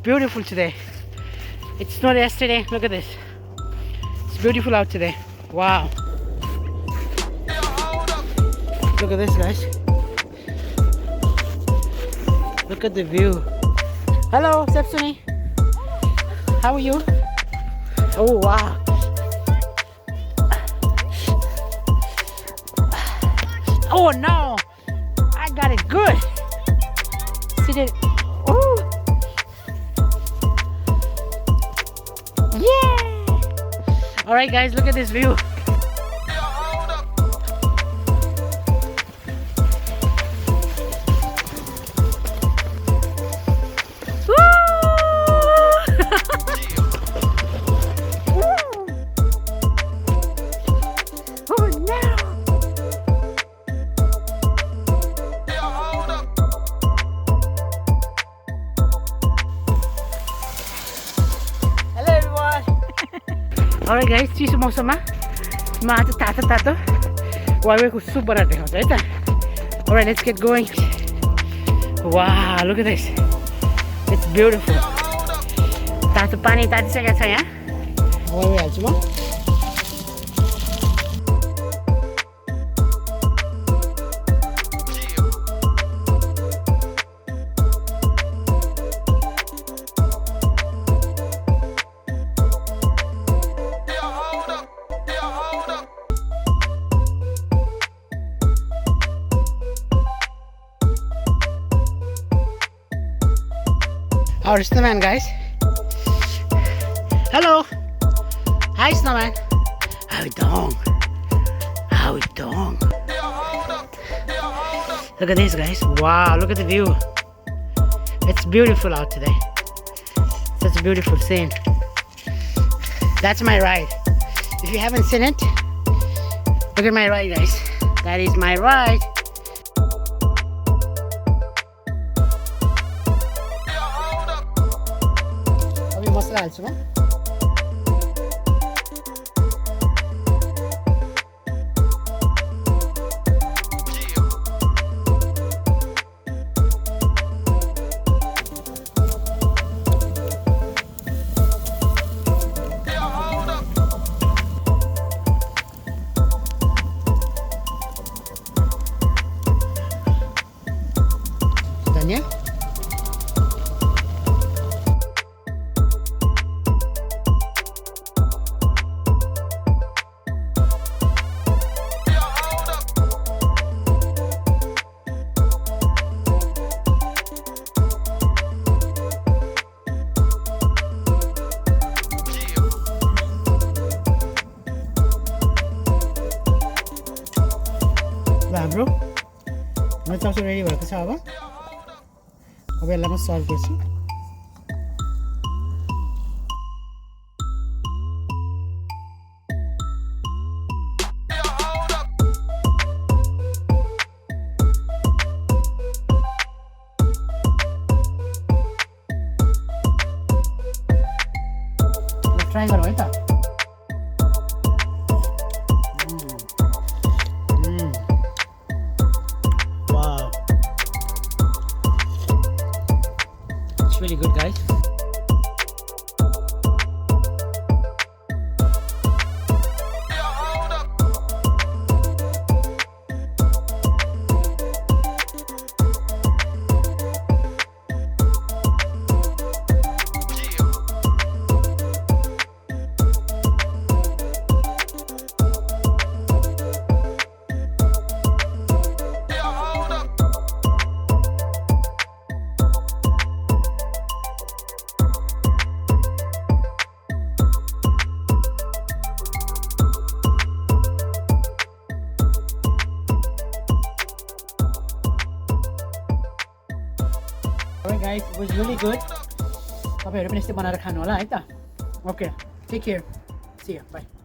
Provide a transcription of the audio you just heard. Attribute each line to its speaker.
Speaker 1: beautiful today. It snowed yesterday. Look at this. It's beautiful out today. Wow. Look at this, guys. Look at the view. Hello, Sepsuni. How are you? Oh, wow. Oh, no. I got it good. See that? Oh. Yeah. All right, guys, look at this view. Alright guys, चिसो मौसममा चाहिँ तातो तातो वाइवाईको सुप बनाएर देखाउँछ है त. Alright, let's get going. Wow, look at this. It's beautiful. तातो पानी तातिसकेको छ यहाँ. वाइवाई हाल्छु म. Our snowman, guys. Hello. Hi, snowman. How you doing? How you doing? Look at this, guys. Wow, look at the view. It's beautiful out today. Such a beautiful scene. That's my ride. If you haven't seen it, look at my ride, guys. That is my ride. मसला हाल्छु म. धनिया. हाम्रो chow chow ready भएको छ. अब यसलाई म सर्भ गर्छु. ट्राई गरौँ है त. Really good, guys. Alright guys, it was really good. तपाईहरु पनि यस्तै बनाएर खानु होला है त. Okay, take care. See ya. Bye.